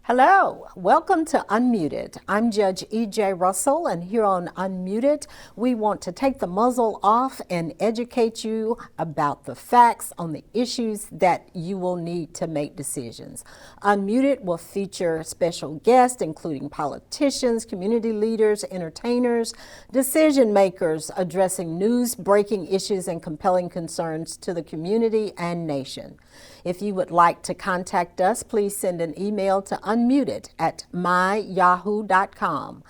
Hello, welcome to Unmuted. I'm Judge E.J. Russell, and here on Unmuted, we want to take the muzzle off and educate you about the facts on the issues that you will need to make decisions. Unmuted will feature special guests, including politicians, community leaders, entertainers, decision makers addressing news, breaking issues, and compelling concerns to the community and nation. If you would like to contact us, please send an email to unmuted@myyahoo.com.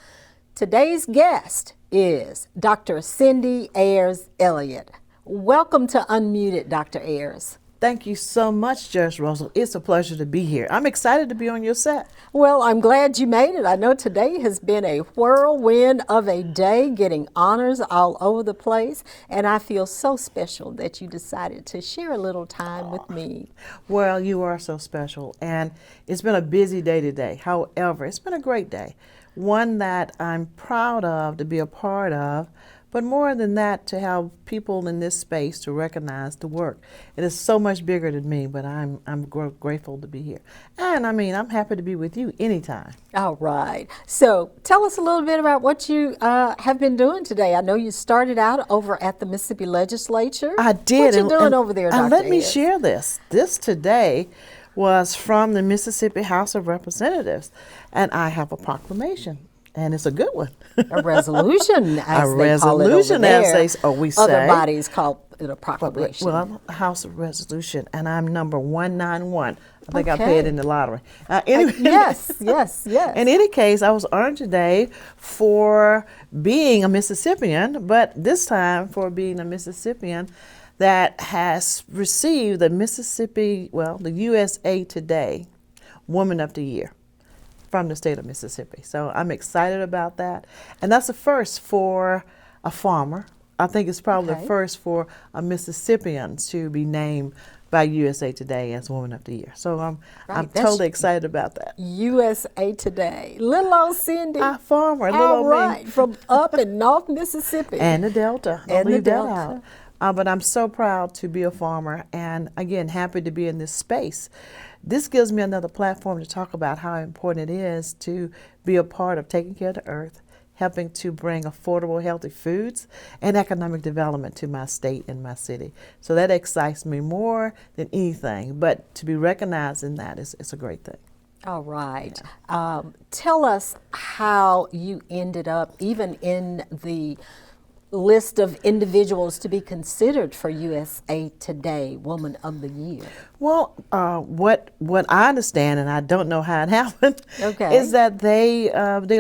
Today's guest is Dr. Cindy Ayers Elliott. Welcome to Unmuted, Dr. Ayers. Thank you so much, Judge Russell. It's a pleasure to be here. I'm excited to be on your set. Well, I'm glad you made it. I know today has been a whirlwind of a day, getting honors all over the place, and I feel so special that you decided to share a little time with me. Well, you are so special, and it's been a busy day today. However, it's been a great day, one that I'm proud of to be a part of, but more than that, to have people in this space to recognize the work. It is so much bigger than me, but I'm grateful to be here. And I'm happy to be with you anytime. All right. So tell us a little bit about what you have been doing today. I know you started out over at the Mississippi Legislature. I did. What you doing over there, Dr. And let me Ayers? share this. This today was from the Mississippi House of Representatives, and I have a proclamation. And it's a good one. A resolution, as a they resolution, call it over there. as we say. Other bodies call it a proclamation. Well, I'm House of Resolution, and I'm number 191. I think I Okay. paid in the lottery. Anyway, Yes. In any case, I was honored today for being a Mississippian, but this time for being a Mississippian that has received the the USA Today Woman of the Year from the state of Mississippi. So I'm excited about that. And that's a first for a farmer. I think it's probably the first for a Mississippian to be named by USA Today as Woman of the Year. So I'm totally excited about that. USA Today. Little old Cindy. A farmer, little All old right, me. from up in North Mississippi. And the Delta. Don't And the leave that Delta. out. But I'm so proud to be a farmer, and again, happy to be in this space. This gives me another platform to talk about how important it is to be a part of taking care of the earth, helping to bring affordable, healthy foods and economic development to my state and my city. So that excites me more than anything, but to be recognized in that is a great thing. All right. Tell us how you ended up even in the list of individuals to be considered for USA Today Woman of the Year. Well, what I understand, and I don't know how it happened, Okay. is that they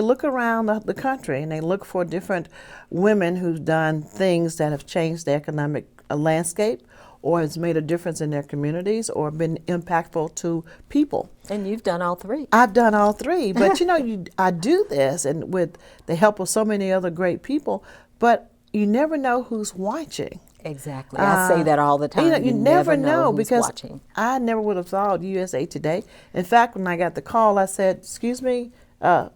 look around the country and they look for different women who've done things that have changed the economic landscape, or has made a difference in their communities, or been impactful to people. And you've done all three. I've done all three, but I do this, and with the help of so many other great people, but you never know who's watching. Exactly. I say that all the time. You never know who's because watching. I never would have thought USA Today. In fact, when I got the call, I said, "Excuse me,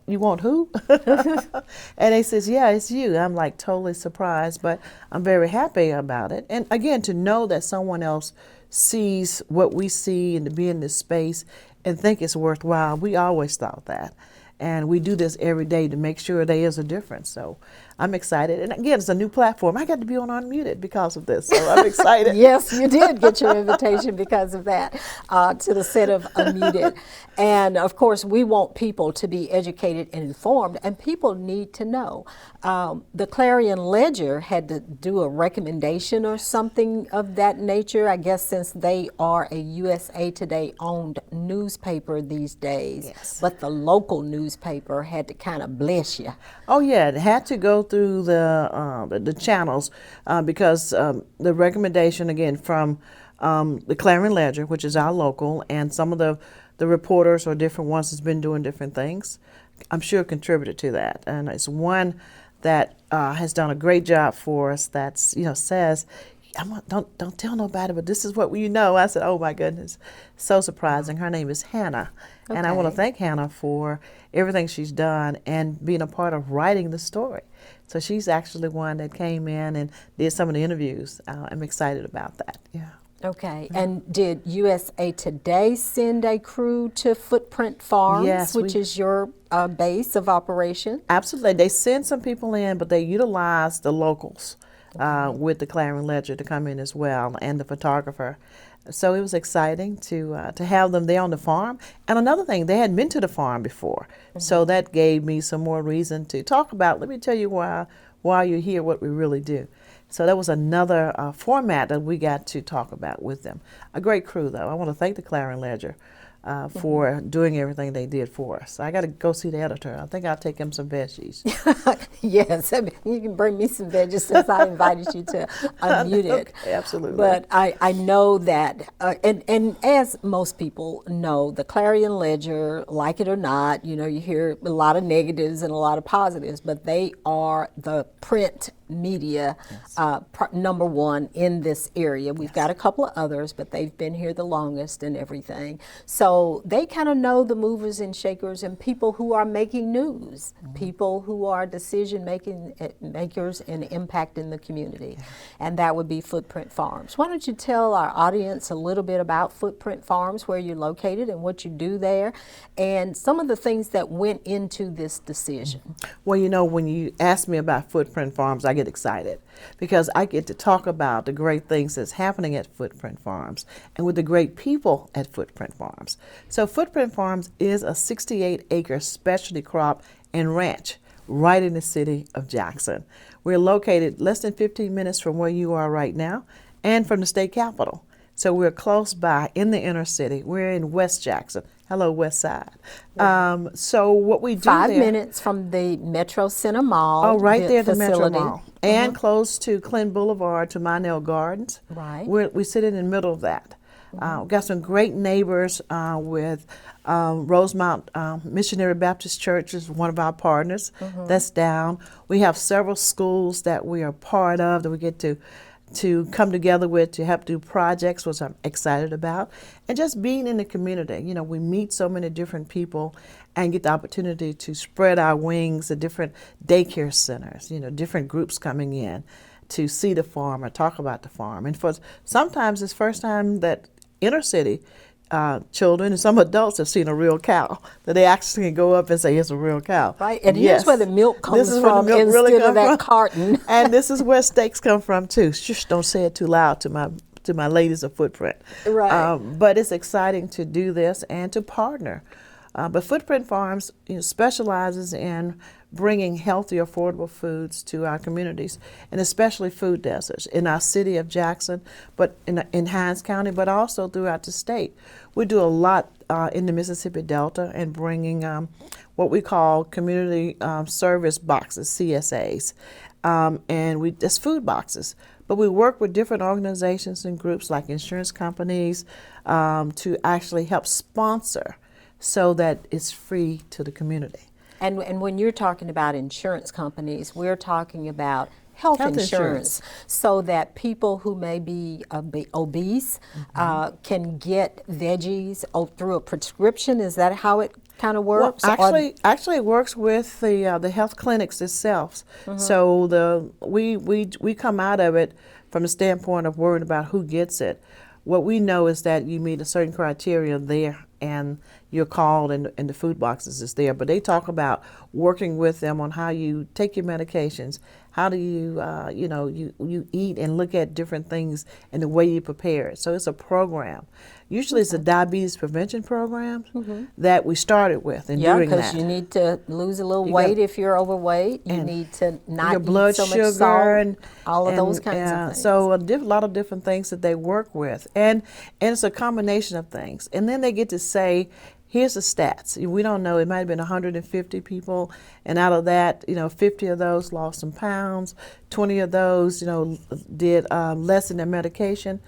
you want who?" And they says, "Yeah, it's you." I'm like totally surprised, but I'm very happy about it. And again, to know that someone else sees what we see and to be in this space and think it's worthwhile, we always thought that. And we do this every day to make sure there is a difference. So I'm excited. And again, it's a new platform. I got to be on Unmuted because of this. So I'm excited. Yes, you did get your invitation because of that to the set of Unmuted. And of course, we want people to be educated and informed, and people need to know. The Clarion Ledger had to do a recommendation or something of that nature, I guess, since they are a USA Today owned newspaper these days. Yes. But the local newspaper had to kind of bless you. Oh yeah, it had to go through the channels because the recommendation again from the Clarion Ledger, which is our local, and some of the reporters or different ones that's been doing different things, I'm sure contributed to that. And it's one that has done a great job for us. That's says, don't tell nobody, but this is what you know. I said, oh my goodness, so surprising. Her name is Hannah, and I want to thank Hannah for everything she's done and being a part of writing the story. So she's actually one that came in and did some of the interviews. I'm excited about that. Yeah. Okay, and did USA Today send a crew to Footprint Farms, Yes, which is your base of operation? Absolutely. They send some people in, but they utilize the locals with the Clarion Ledger to come in as well, and the photographer. So it was exciting to have them there on the farm. And another thing, they hadn't been to the farm before, so that gave me some more reason to talk about. Let me tell you why you're here, what we really do. So that was another format that we got to talk about with them. A great crew, though. I want to thank the Clarion Ledger for doing everything they did for us. I got to go see the editor. I think I'll take him some veggies. Yes, I mean, you can bring me some veggies since I invited you to unmute it. Okay, absolutely. But I know that, and as most people know, the Clarion Ledger, like it or not, you know, you hear a lot of negatives and a lot of positives, but they are the print media number one in this area. We've got a couple of others, but they've been here the longest and everything. So they kind of know the movers and shakers and people who are making news, people who are decision makers and impacting the community. And that would be Footprint Farms. Why don't you tell our audience a little bit about Footprint Farms, where you're located and what you do there, and some of the things that went into this decision. Well, you know, when you ask me about Footprint Farms, I get excited because I get to talk about the great things that's happening at Footprint Farms and with the great people at Footprint Farms. So Footprint Farms is a 68-acre specialty crop and ranch right in the city of Jackson. We're located less than 15 minutes from where you are right now and from the state capitol. So we're close by in the inner city. We're in West Jackson. Hello, West Side. So what we do 5 there, minutes from the Metro Center Mall. Oh, right there at the Metro facility. Mall. And close to Clinton Boulevard to Minell Gardens. Right. We sit in the middle of that. We've got some great neighbors with Rosemount Missionary Baptist Church is one of our partners. That's down. We have several schools that we are part of that we get to come together with to help do projects, which I'm excited about. And just being in the community, you know, we meet so many different people and get the opportunity to spread our wings at different daycare centers, you know, different groups coming in to see the farm or talk about the farm. And for sometimes it's first time that inner city children and some adults have seen a real cow, that they actually can go up and say, it's a real cow. Right, and yes. here's where the milk comes This is where from the milk instead really of that from. carton. And this is where steaks come from too. Just don't say it too loud to my ladies of Footprint. Right. But it's exciting to do this and to partner. But Footprint Farms, you know, specializes in bringing healthy, affordable foods to our communities, and especially food deserts in our city of Jackson, but in Hinds County, but also throughout the state. We do a lot in the Mississippi Delta and bringing what we call community service boxes, CSAs, and that's food boxes. But we work with different organizations and groups like insurance companies to actually help sponsor so that it's free to the community. And when you're talking about insurance companies, we're talking about health insurance, so that people who may be obese can get veggies through a prescription. Is that how it kind of works? Well, actually, it works with the health clinics itself. So we come out of it from the standpoint of worrying about who gets it. What we know is that you meet a certain criteria there, and you're called, and the food boxes is there. But they talk about working with them on how you take your medications, how do you, you eat and look at different things and the way you prepare it. So it's a program. Usually it's a diabetes prevention program that we started with and doing that. Yeah, because you need to lose a little weight if you're overweight. You need to not your blood eat so sugar much salt, and all of those kinds of things. So a lot of different things that they work with. And it's a combination of things. And then they get to say, here's the stats. We don't know, it might have been 150 people, and out of that, 50 of those lost some pounds, 20 of those, did less in their medication.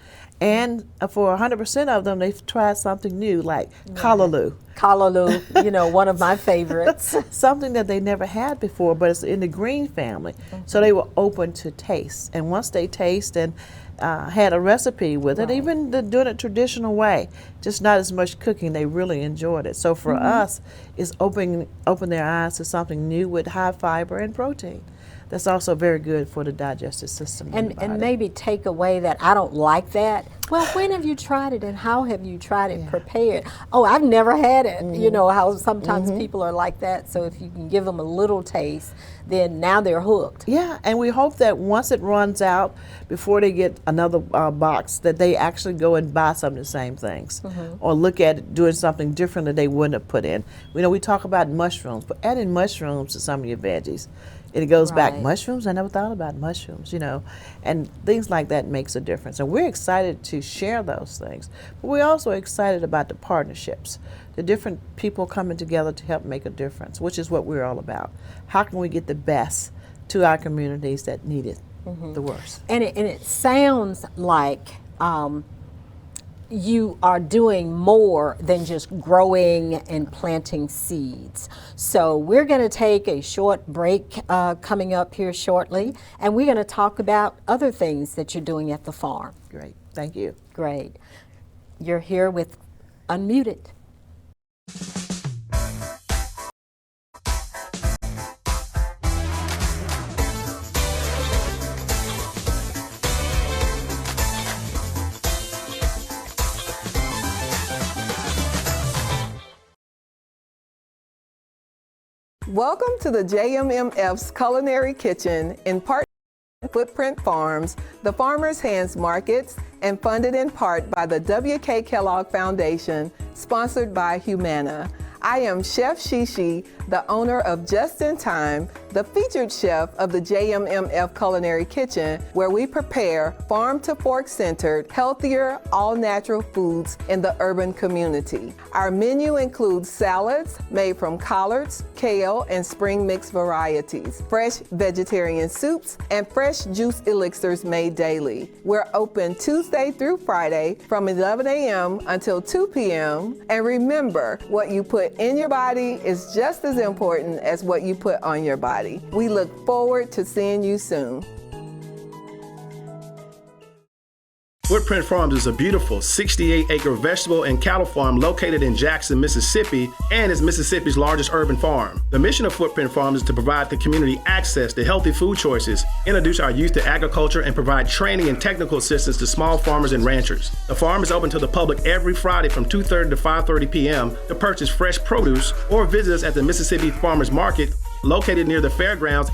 And for 100% of them, they've tried something new, like callaloo. Callaloo, one of my favorites. Something that they never had before, but it's in the green family. So they were open to taste. And once they taste and had a recipe with it, even doing it traditional way, just not as much cooking, they really enjoyed it. So for us, it's open their eyes to something new with high fiber and protein. That's also very good for the digestive system. And maybe take away that I don't like that. Well, when have you tried it and how have you tried it prepared? Oh, I've never had it. You know how sometimes people are like that. So if you can give them a little taste, then now they're hooked. Yeah, and we hope that once it runs out, before they get another box, that they actually go and buy some of the same things, or look at it doing something different that they wouldn't have put in. We talk about mushrooms, but adding mushrooms to some of your veggies, it goes back, mushrooms, I never thought about mushrooms, and things like that makes a difference. And we're excited to share those things, but we're also excited about the partnerships, the different people coming together to help make a difference, which is what we're all about. How can we get the best to our communities that need it the worst? And it sounds like you are doing more than just growing and planting seeds. So we're going to take a short break coming up here shortly, and we're going to talk about other things that you're doing at the farm. Great, thank you. Great. You're here with Unmuted. Welcome to the JMMF's Culinary Kitchen in partnership with Footprint Farms, the Farmers Hands Markets, and funded in part by the W.K. Kellogg Foundation, sponsored by Humana. I am Chef Shishi, the owner of Just in Time, the featured chef of the JMMF Culinary Kitchen, where we prepare farm-to-fork centered, healthier, all-natural foods in the urban community. Our menu includes salads made from collards, kale, and spring mix varieties, fresh vegetarian soups, and fresh juice elixirs made daily. We're open Tuesday through Friday from 11 a.m. until 2 p.m. And remember, what you put in your body is just as important as what you put on your body. We look forward to seeing you soon. Footprint Farms is a beautiful 68-acre vegetable and cattle farm located in Jackson, Mississippi, and is Mississippi's largest urban farm. The mission of Footprint Farms is to provide the community access to healthy food choices, introduce our youth to agriculture, and provide training and technical assistance to small farmers and ranchers. The farm is open to the public every Friday from 2:30 to 5:30 p.m. to purchase fresh produce or visit us at the Mississippi Farmers Market located near the fairgrounds.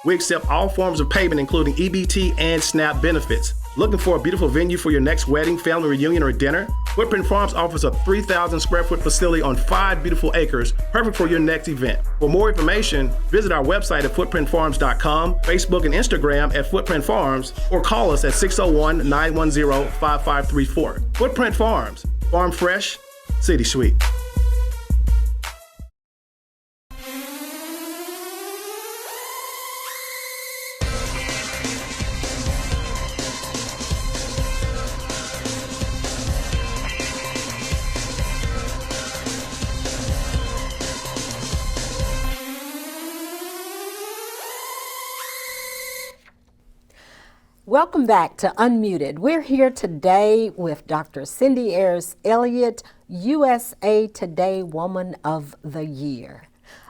We accept all forms of payment, including EBT and SNAP benefits. Looking for a beautiful venue for your next wedding, family reunion, or dinner? Footprint Farms offers a 3,000 square foot facility on 5 beautiful acres, perfect for your next event. For more information, visit our website at footprintfarms.com, Facebook and Instagram at Footprint Farms, or call us at 601-910-5534. Footprint Farms, farm fresh, city sweet. Welcome back to Unmuted. We're here today with Dr. Cindy Ayers Elliott, USA Today Woman of the Year.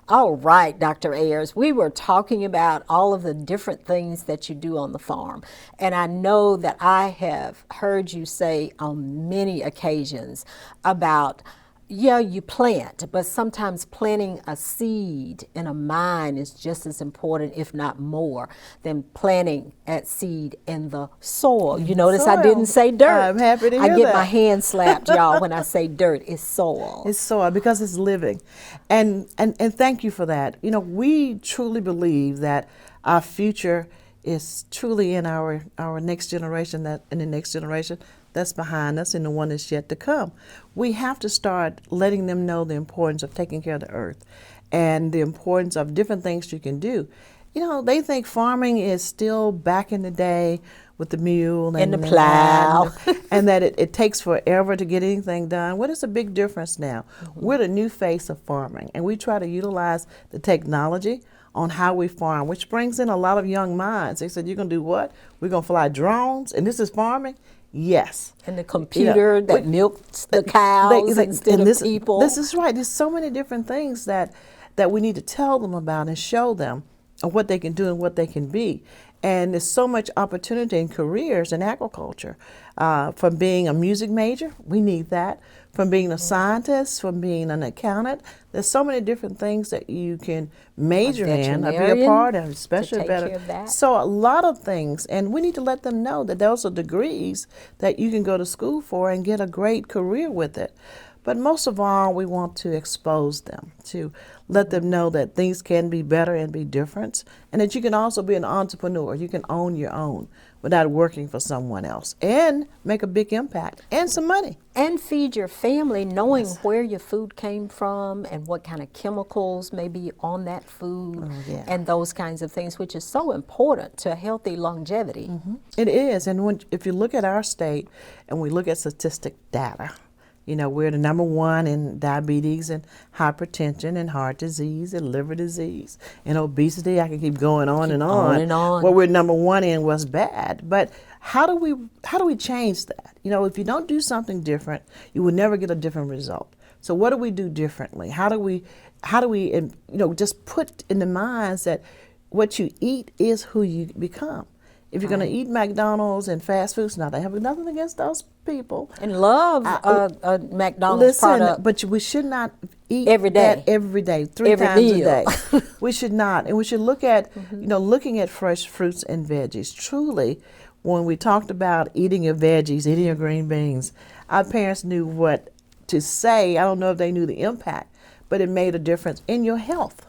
All right, Dr. Ayers, we were talking about all of the different things that you do on the farm. And I know that I have heard you say on many occasions about, yeah, you plant, but sometimes planting a seed in a mind is just as important, if not more, than planting that seed in the soil. You notice I didn't say dirt. I'm happy to hear I get that. my hand slapped, y'all, when I say dirt. It's soil. It's soil because it's living. And thank you for that. You know, we truly believe that our future is truly in our next generation, that in the next generation that's behind us and the one that's yet to come. We have to start letting them know the importance of taking care of the earth and the importance of different things you can do. You know, they think farming is still back in the day with the mule and the plow. and that it takes forever to get anything done. What is a big difference now? We're the new face of farming, and we try to utilize the technology on how we farm, which brings in a lot of young minds. They said, you're going to do what? We're going to fly drones, and this is farming? Yes. And the computer that milks the cows instead of people. This is right. There's so many different things that we need to tell them about and show them of what they can do and what they can be. And there's so much opportunity in careers in agriculture. From being a music major, we need that. From being a scientist, from being an accountant, there's so many different things that you can major in or be a part of, especially better. So a lot of things, and we need to let them know that those are degrees that you can go to school for and get a great career with it. But most of all, we want to expose them, to let them know that things can be better and be different, and that you can also be an entrepreneur. You can own your own without working for someone else and make a big impact and some money. And feed your family knowing where your food came from and what kind of chemicals may be on that food and those kinds of things, which is so important to healthy longevity. It is, and if you look at our state and we look at statistic data, you know, we're the #1 in diabetes and hypertension and heart disease and liver disease and obesity. I can keep going on and on. What we're #1 in was bad. But how do we change that? You know, if you don't do something different, you will never get a different result. So what do we do differently? How do we you know, just put in the minds that what you eat is who you become. If you're going to eat McDonald's and fast foods, now they have nothing against those people. And love a McDonald's product. But we should not eat every day. That every day, three every times meal. a day. We should not. And we should look at, you know, looking at fresh fruits and veggies. Truly, when we talked about eating your veggies, eating your green beans, our parents knew what to say. I don't know if they knew the impact, but it made a difference in your health.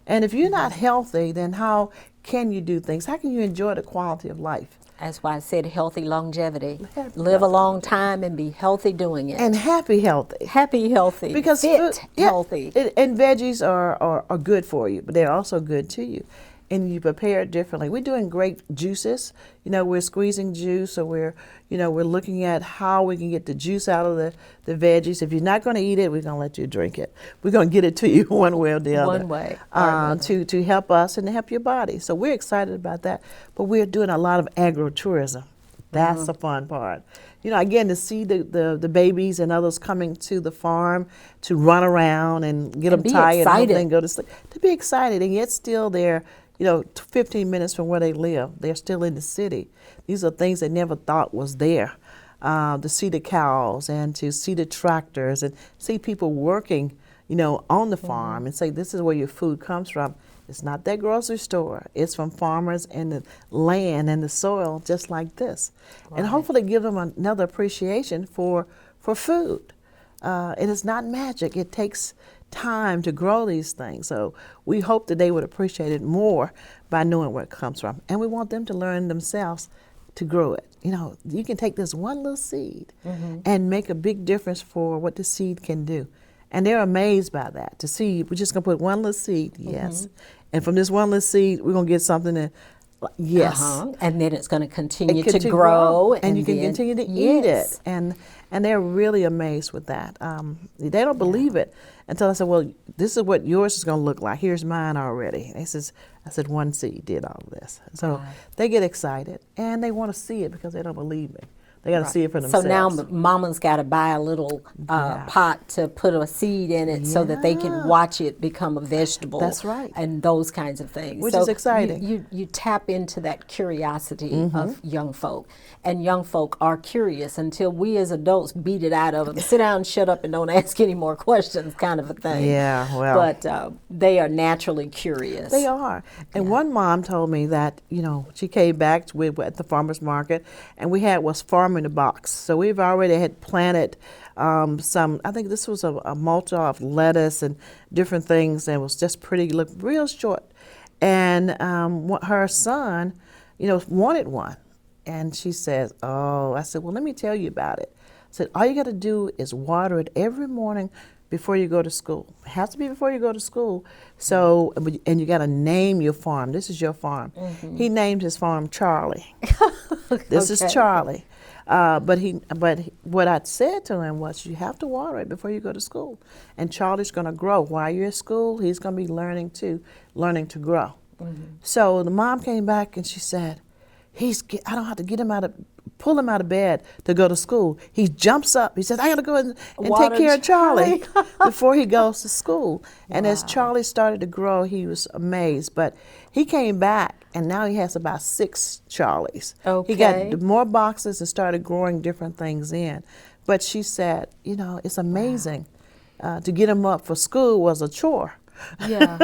And if you're not healthy, then how can you do things? How can you enjoy the quality of life? That's why I said healthy longevity. Live a long time and be healthy doing it. And happy healthy. Happy healthy. Because fit healthy. And veggies are good for you, but they're also good to you. And you prepare it differently. We're doing great juices. You know, we're squeezing juice, or we're looking at how we can get the juice out of the veggies. If you're not going to eat it, we're going to let you drink it. We're going to get it to you one way or the other. One way. To help us and to help your body. So we're excited about that. But we're doing a lot of agritourism. That's the fun part. You know, again, to see the babies and others coming to the farm to run around and get them tired and then go to sleep. To be excited, and yet still they're, 15 minutes from where they live. They're still in the city. These are things they never thought was there. To see the cows and to see the tractors and see people working, on the farm and say, this is where your food comes from. It's not that grocery store. It's from farmers and the land and the soil just like this. Right. And hopefully give them another appreciation for food. It is not magic. It takes time to grow these things. So we hope that they would appreciate it more by knowing where it comes from. And we want them to learn themselves to grow it. You can take this one little seed and make a big difference for what the seed can do. And they're amazed by that, to see, we're just going to put one little seed, yes. And from this one little seed, we're going to get something that, yes. And then it's going to continue to grow. And you can continue to eat it. And they're really amazed with that. They don't believe it until I said, well, this is what yours is going to look like. Here's mine already. I said, one seed did all of this. So they get excited, and they want to see it because they don't believe me. They got to see it for themselves. So now mama's got to buy a little pot to put a seed in it so that they can watch it become a vegetable. That's right. And those kinds of things. Which is exciting. You tap into that curiosity of young folk. And young folk are curious until we as adults beat it out of them. Sit down, shut up, and don't ask any more questions kind of a thing. Yeah, well. But they are naturally curious. They are. And one mom told me that, she came back at the farmer's market, and we had was farm in a box. So we've already had planted some, I think this was a mulch of lettuce and different things, and it was just pretty, looked real short. And her son, wanted one. And she says, I said, well, let me tell you about it. I said, all you got to do is water it every morning before you go to school. It has to be before you go to school. So, and you got to name your farm. This is your farm. He named his farm Charlie. This is Charlie. But what I said to him was, you have to water it before you go to school. And Charlie's going to grow. While you're at school, he's going to be learning to grow. So the mom came back and she said, I don't have to pull him out of bed to go to school. He jumps up. He says, I got to go and take care of Charlie before he goes to school. And as Charlie started to grow, he was amazed. But he came back, and now he has about 6 Charlies. Okay. He got more boxes and started growing different things in. But she said, it's amazing. To get him up for school was a chore. Yeah.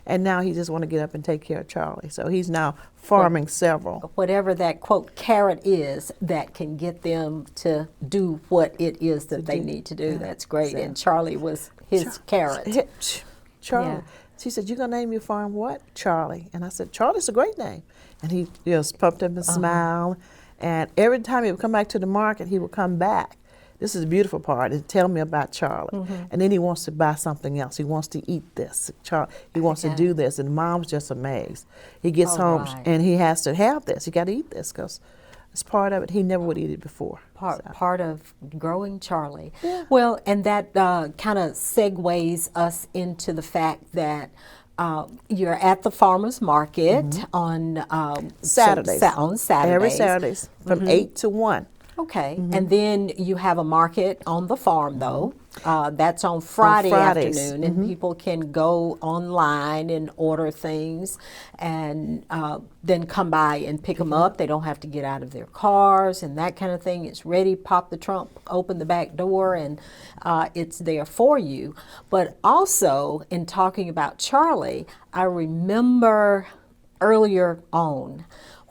And now he just want to get up and take care of Charlie. So he's now farming several. Whatever that, quote, carrot is that can get them to do what it is that they need to do. Yeah. That's great. So, and Charlie was his carrot. Charlie. Yeah. She said, "You're going to name your farm what?" Charlie. And I said, "Charlie's a great name." And he just pumped up and smiled. And every time he would come back to the market, he would come back. This is the beautiful part, and tell me about Charlie. And then he wants to buy something else. He wants to eat this. He wants to do this, and Mom's just amazed. He gets home, and he has to have this. He got to eat this because it's part of it. He never would eat it before. Part of growing Charlie. Yeah. Well, and that kind of segues us into the fact that you're at the farmers market on Saturdays. on Saturdays. Every Saturdays from 8 to 1. Okay, and then you have a market on the farm, though. That's on Friday afternoon, and people can go online and order things and then come by and pick them up. They don't have to get out of their cars and that kind of thing. It's ready, pop the trunk, open the back door, and it's there for you. But also, in talking about Charlie, I remember earlier on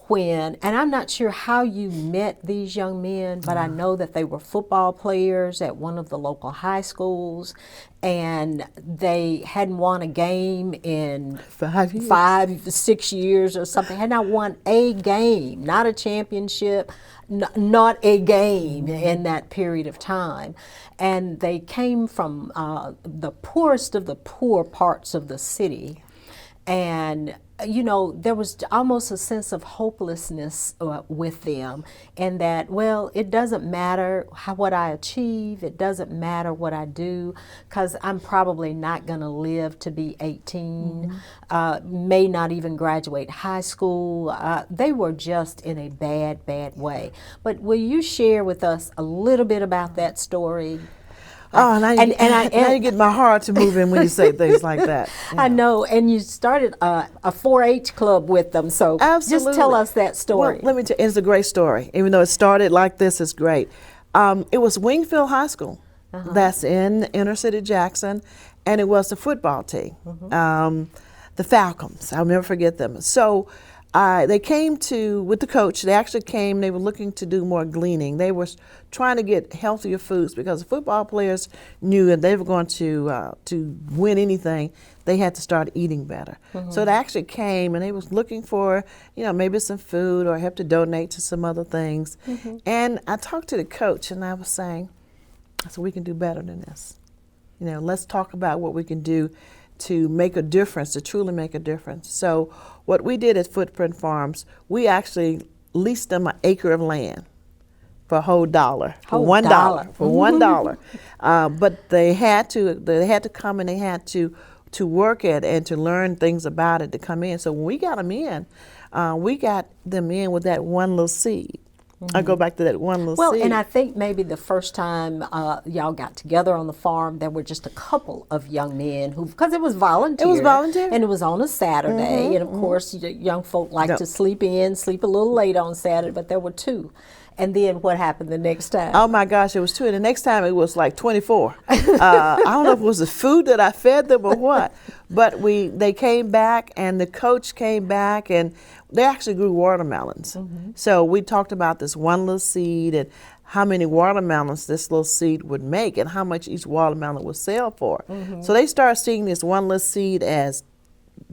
and I'm not sure how you met these young men, but I know that they were football players at one of the local high schools, and they hadn't won a game in 5, 6 years or something. Had not won a game, not a championship, not a game in that period of time. And they came from the poorest of the poor parts of the city. And there was almost a sense of hopelessness with them, and that, well, it doesn't matter what I achieve, it doesn't matter what I do, because I'm probably not going to live to be 18, may not even graduate high school. They were just in a bad, bad way. But will you share with us a little bit about that story? Oh, now you get my heart to move in when you say things like that. I know, and you started a 4-H club with them, so Absolutely. Just tell us that story. Well, let me tell you, it's a great story. Even though it started like this, it's great. It was Wingfield High School. That's in inner city Jackson, and it was the football team, the Falcons. I'll never forget them. So they came with the coach. They actually came, they were looking to do more gleaning. They were trying to get healthier foods because the football players knew that they were going to win anything, they had to start eating better. So they actually came and they was looking for, maybe some food or help to donate to some other things. And I talked to the coach and I said, we can do better than this. Let's talk about what we can do to make a difference, to truly make a difference. So what we did at Footprint Farms, we actually leased them an acre of land for a whole $1, for $1, for $1. But they had to come and they had to work it and to learn things about it to come in. So when we got them in with that one little seed. I go back to that one little seed. Well, and I think maybe the first time y'all got together on the farm, there were just a couple of young men because it was volunteer. It was volunteer. And it was on a Saturday. And of course, young folk like to sleep a little late on Saturday, but there were 2. And then what happened the next time? Oh my gosh, it was 2. And the next time it was like 24. I don't know if it was the food that I fed them or what, but they came back and the coach came back and they actually grew watermelons. So we talked about this one little seed and how many watermelons this little seed would make and how much each watermelon would sell for. So they started seeing this one little seed as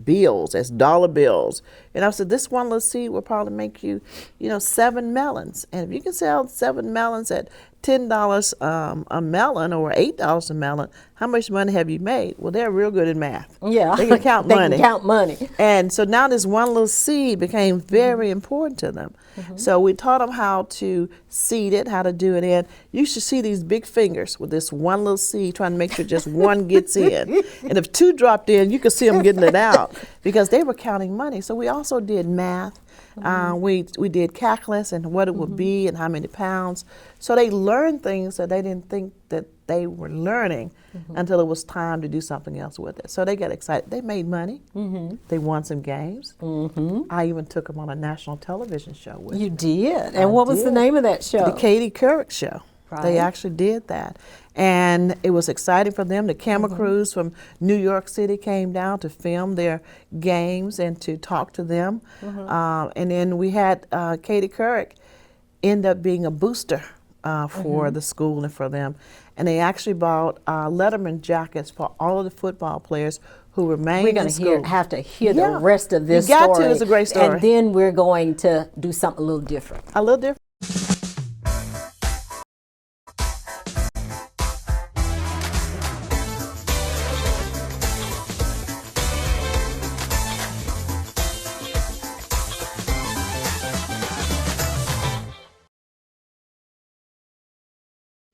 bills, as dollar bills. And I said, this one little seed will probably make you, 7 melons. And if you can sell 7 melons at $10 a melon or $8 a melon, how much money have you made? Well, they're real good at math. Yeah. They can count money. They can count money. And so now this one little seed became very important to them. So we taught them how to seed it, how to do it in. You should see these big fingers with this one little seed trying to make sure just one gets in. And if 2 dropped in, you could see them getting it out because they were counting money. So we also did math We did calculus and what it would be and how many pounds. So they learned things that they didn't think that they were learning until it was time to do something else with it. So they got excited. They made money. They won some games. I even took them on a national television show with You me. did? And what was the name of that show? The Katie Couric Show. Right. They actually did that. And it was exciting for them. The camera crews from New York City came down to film their games and to talk to them. And then we had Katie Couric end up being a booster for the school and for them. And they actually bought Letterman jackets for all of the football players who remained We're going in school. to have to hear the rest of this You got story. to. It's a great story. And then we're going to do something a little different. A little different.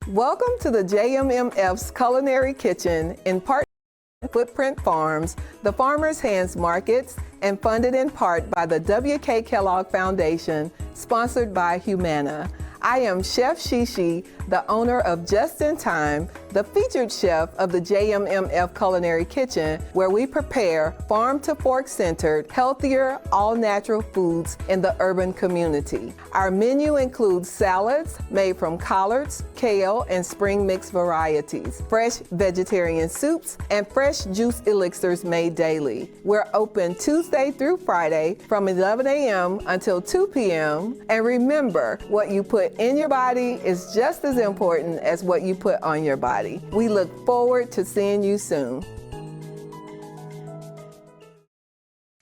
Welcome to the JMMF's Culinary Kitchen in partnership with Footprint Farms, the Farmers' Hands Markets, and funded in part by the W.K. Kellogg Foundation, sponsored by Humana. I am Chef Shishi, the owner of Just in Time, the featured chef of the JMMF Culinary Kitchen, where we prepare farm-to-fork-centered, healthier, all-natural foods in the urban community. Our menu includes salads made from collards, kale, and spring mix varieties, fresh vegetarian soups, and fresh juice elixirs made daily. We're open Tuesday through Friday from 11 a.m. until 2 p.m. And remember, what you put in your body is just as important as what you put on your body. We look forward to seeing you soon.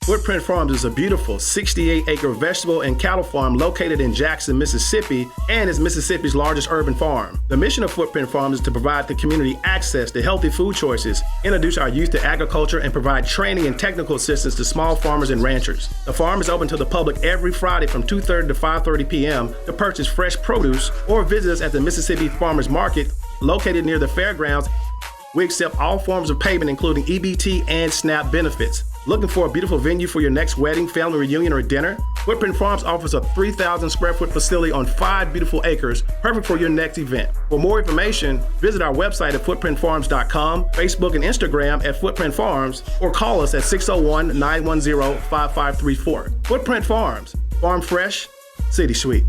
Footprint Farms is a beautiful 68-acre vegetable and cattle farm located in Jackson, Mississippi, and is Mississippi's largest urban farm. The mission of Footprint Farms is to provide the community access to healthy food choices, introduce our youth to agriculture, and provide training and technical assistance to small farmers and ranchers. The farm is open to the public every Friday from 2:30 to 5:30 p.m. to purchase fresh produce or visit us at the Mississippi Farmers Market located near the fairgrounds. We accept all forms of payment, including EBT and SNAP benefits. Looking for a beautiful venue for your next wedding, family reunion, or dinner? Footprint Farms offers a 3,000 square foot facility on 5 beautiful acres, perfect for your next event. For more information, visit our website at footprintfarms.com, Facebook and Instagram at Footprint Farms, or call us at 601-910-5534. Footprint Farms, farm fresh, city sweet.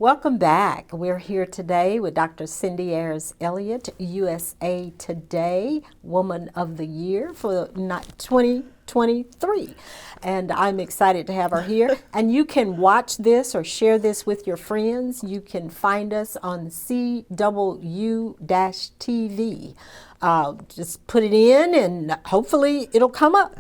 Welcome back. We're here today with Dr. Cindy Ayers Elliott, USA Today Woman of the Year for 2023. And I'm excited to have her here. And you can watch this or share this with your friends. You can find us on CWU-TV. Just put it in and hopefully it'll come up.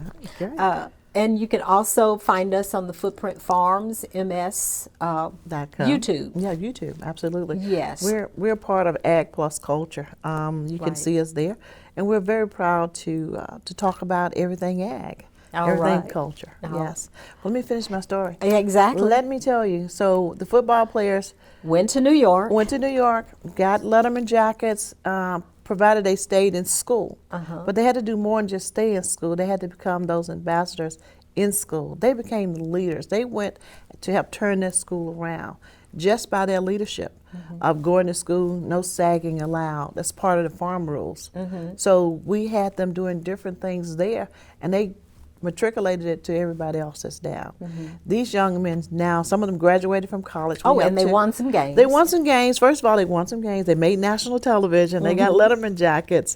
And you can also find us on the Footprint Farms MS YouTube. Yeah, YouTube, absolutely. Yes. We're part of Ag Plus Culture. You can see us there, and we're very proud to talk about everything ag, everything culture. Yes. Let me finish my story. Exactly. Let me tell you. So the football players went to New York, got Letterman jackets. Provided they stayed in school. But they had to do more than just stay in school. They had to become those ambassadors in school. They became the leaders. They went to help turn their school around just by their leadership of going to school, no sagging allowed. That's part of the farm rules. So we had them doing different things there, and they matriculated it to everybody else that's down. These young men now, some of them graduated from college. and they won some games. They won some games. First of all, they won some games. They made national television. They got Letterman jackets.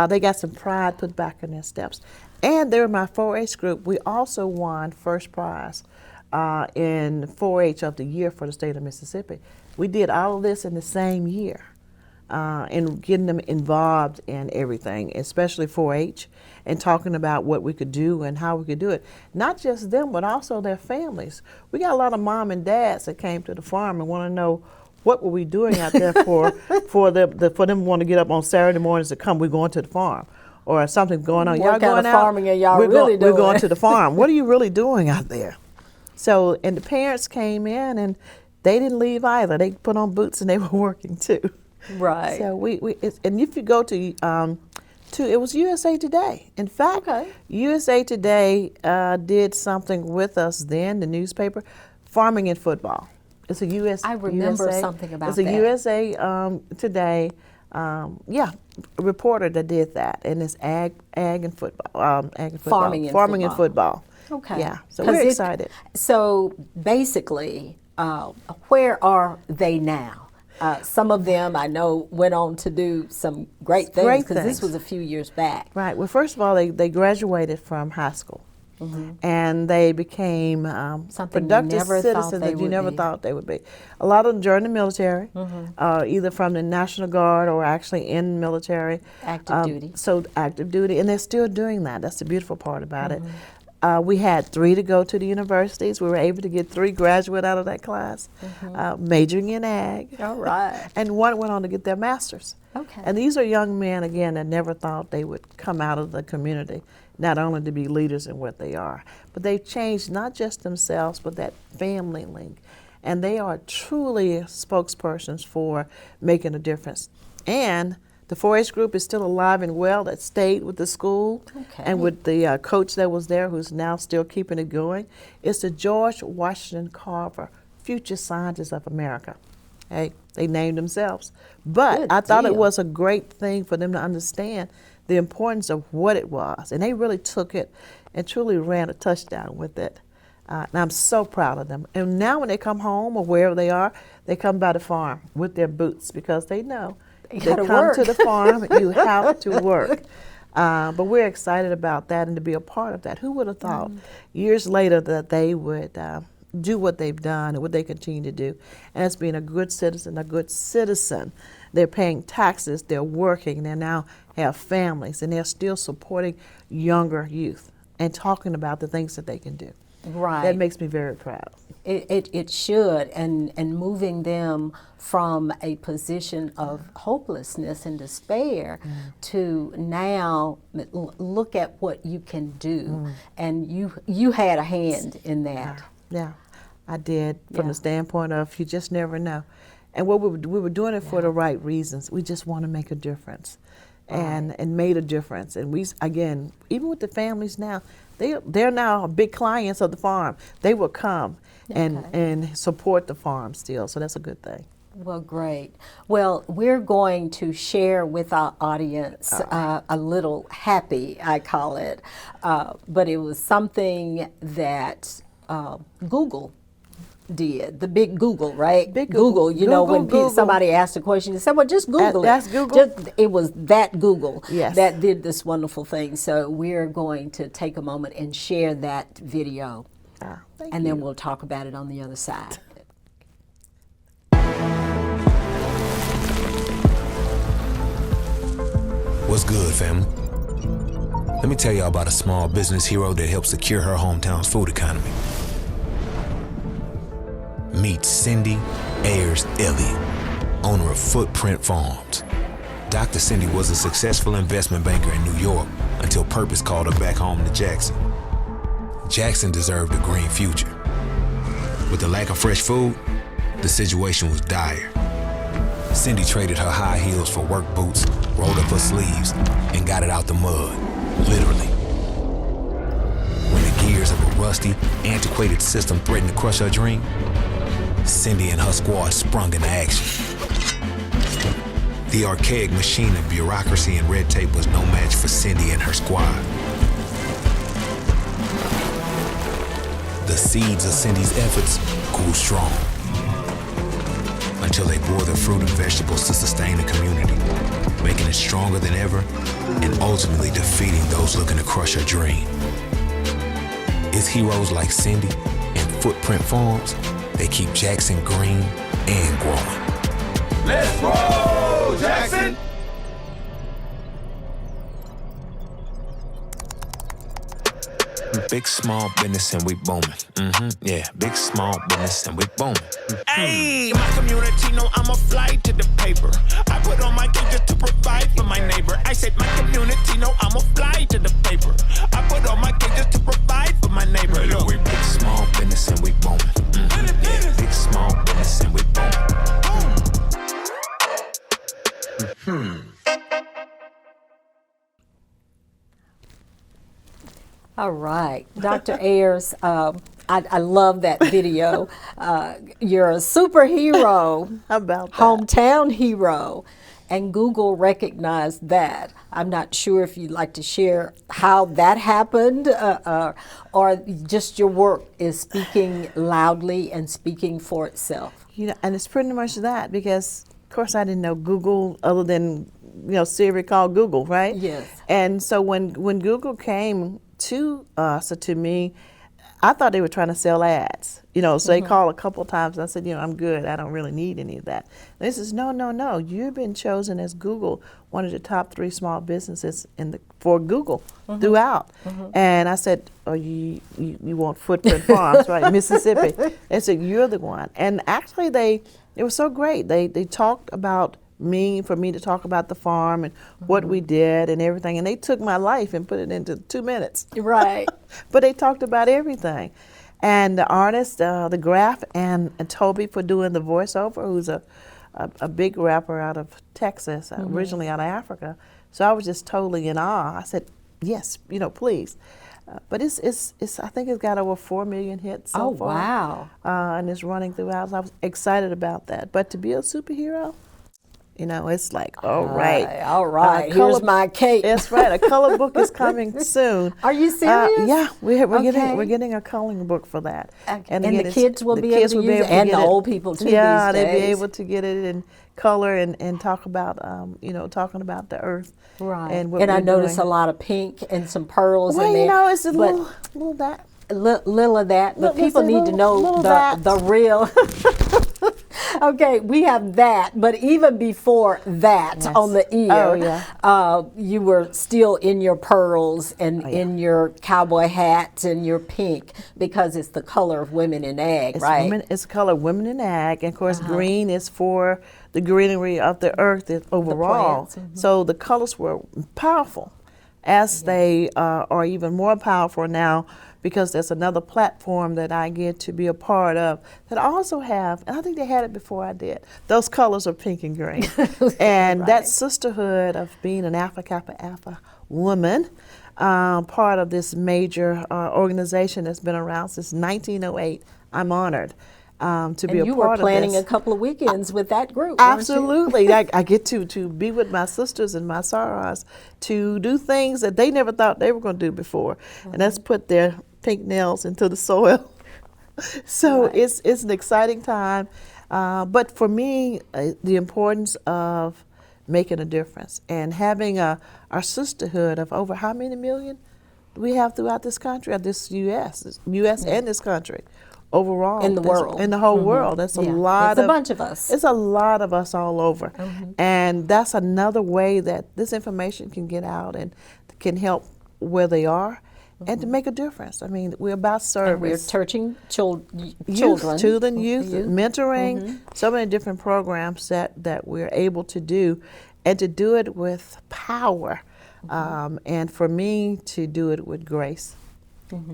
They got some pride put back in their steps. And they were my 4-H group. We also won first prize in 4-H of the year for the state of Mississippi. We did all of this in the same year. And getting them involved in everything, especially 4-H, and talking about what we could do and how we could do it. Not just them, but also their families. We got a lot of mom and dads that came to the farm and want to know what were we doing out there for them to want to get up on Saturday mornings to come? We're going to the farm, or something going on. What Y'all kind going of out? farming are y'all we're really doing? We're going to the farm. What are you really doing out there? So, and the parents came in, and they didn't leave either. They put on boots and they were working too. Right. So and if you go to it was USA Today. In fact, USA Today did something with us then, the newspaper, Farming and Football. It's a I remember USA, something about it's a that. USA Today, reporter that did that, and it's ag and football, farming and football. Okay. Yeah, so we're excited. So basically, where are they now? Some of them I know went on to do some great things, because this was a few years back. Right. Well, first of all, they graduated from high school. And they became productive citizens that you never thought they would be. A lot of them joined the military, either from the National Guard or actually in the military. Active duty. So active duty, and they're still doing that. That's the beautiful part about it. We had 3 to go to the universities. We were able to get 3 graduate out of that class, majoring in ag. All right. And 1 went on to get their master's. Okay. And these are young men, again, that never thought they would come out of the community, not only to be leaders in what they are, but they've changed not just themselves, but that family link. And they are truly spokespersons for making a difference. And the 4-H group is still alive and well, that stayed with the school and with the coach that was there, who's now still keeping it going. It's the George Washington Carver Future Scientists of America. Hey, they named themselves. But I thought it was a great thing for them to understand the importance of what it was. And they really took it and truly ran a touchdown with it. And I'm so proud of them. And now when they come home or wherever they are, they come by the farm with their boots, because they know they come to the farm, you have to work. But we're excited about that and to be a part of that. Who would have thought years later that they would do what they've done and what they continue to do? And it's being a good citizen. They're paying taxes, they're working, they now have families, and they're still supporting younger youth and talking about the things that they can do. Right. That makes me very proud. It should, and moving them from a position of hopelessness and despair to now look at what you can do, and you had a hand in that. Yeah, I did, from the standpoint of you just never know. And what we were doing it for the right reasons. We just want to make a difference, and made a difference. And we, again, even with the families now, they're now big clients of the farm. They will come and support the farm still, so that's a good thing. Well, great. Well, we're going to share with our audience a little happy, I call it, but it was something that Google did, the big Google, right? Big Google. You know, when somebody asked a question, they said, well, just Google it. That's Google? It was that Google Yes. that did this wonderful thing. So we're going to take a moment and share that video, and then we'll talk about it on the other side. What's good, family? Let me tell y'all about a small business hero that helped secure her hometown's food economy. Meet Cindy Ayers Elliott, owner of Footprint Farms. Dr. Cindy was a successful investment banker in New York until purpose called her back home to Jackson. Jackson deserved a green future. With the lack of fresh food, the situation was dire. Cindy traded her high heels for work boots, rolled up her sleeves, and got it out the mud, literally. When the gears of a rusty, antiquated system threatened to crush her dream, Cindy and her squad sprung into action. The archaic machine of bureaucracy and red tape was no match for Cindy and her squad. The seeds of Cindy's efforts grew strong until they bore the fruit and vegetables to sustain the community, making it stronger than ever and ultimately defeating those looking to crush her dream. It's heroes like Cindy and Footprint Farms that keep Jackson green and growing. Let's roll, Jackson! Big small business and we booming. Yeah, big small business and we booming. Hey, my community know I'm a flight to the paper. I put on my cake just to provide for my neighbor. I said my community know I'm a fly to the paper. I put on my cake just to provide for my neighbor. Look, we big small business and we booming. Yeah, big small business and we booming. All right, Dr. Ayers, I love that video. You're a superhero. How about that? Hometown hero. And Google recognized that. I'm not sure if you'd like to share how that happened or just your work is speaking loudly and speaking for itself. You know, and it's pretty much that, because of course I didn't know Google other than, you know, Siri called Google, right? Yes. And so when Google came to us, or to me, I thought they were trying to sell ads. You know, so they called a couple of times. And I said, you know, I'm good. I don't really need any of that. And they says, no. You've been chosen as Google, one of the top 3 small businesses for Google throughout. And I said, oh, you want Footprint Farms, right, Mississippi? They said, you're the one. And actually, they were so great. They talked about for me to talk about the farm and what we did and everything. And they took my life and put it into 2 minutes. Right. But they talked about everything. And the artist, the Graph, and Toby for doing the voiceover, who's a big rapper out of Texas, originally out of Africa. So I was just totally in awe. I said, yes, you know, please. But it's I think it's got over 4 million hits so far. Oh, wow. And it's running throughout. So I was excited about that. But to be a superhero, you know, it's like, all right. All right, here's my cake. That's right. A color book is coming soon. Are you serious? Yeah, we're Okay. getting a coloring book for that. Okay. And, And again, the kids will the be kids able to will be use it, able to and get the it. old people too Yeah, these they'll be days. able to get it in color and talk about, you know, talking about the earth. Right. And, what And I we're noticed doing. a lot of pink and some pearls Well, in there. you know, it's a but little that. little of that, but Little- people need to know little that. the real. Okay, we have that, but even before that, Yes. on the ear, Oh, yeah. you were still in your pearls and in your cowboy hats and your pink, because it's the color of women in ag, It's right? women, it's the color of women in ag, and of course green is for the greenery of the earth overall. plants, So the colors were powerful, as they are even more powerful now, because there's another platform that I get to be a part of that I also have, and I think they had it before I did. Those colors are pink and green. And that sisterhood of being an Alpha Kappa Alpha woman, part of this major organization that's been around since 1908, I'm honored to be a part of this. And you were planning a couple of weekends with that group, weren't you? Absolutely. I get to be with my sisters and my sorors to do things that they never thought they were going to do before. And that's put their pink nails into the soil. So it's an exciting time. But for me, the importance of making a difference and having our sisterhood of over how many million we have throughout this country, this U.S. and this country. Overall, In the world. in the whole world, that's a lot. It's a bunch of us. It's a lot of us all over, and that's another way that this information can get out and can help where they are, and to make a difference. I mean, we're about service. And we're touching children, youth, mentoring, so many different programs that we're able to do, and to do it with power, and for me to do it with grace.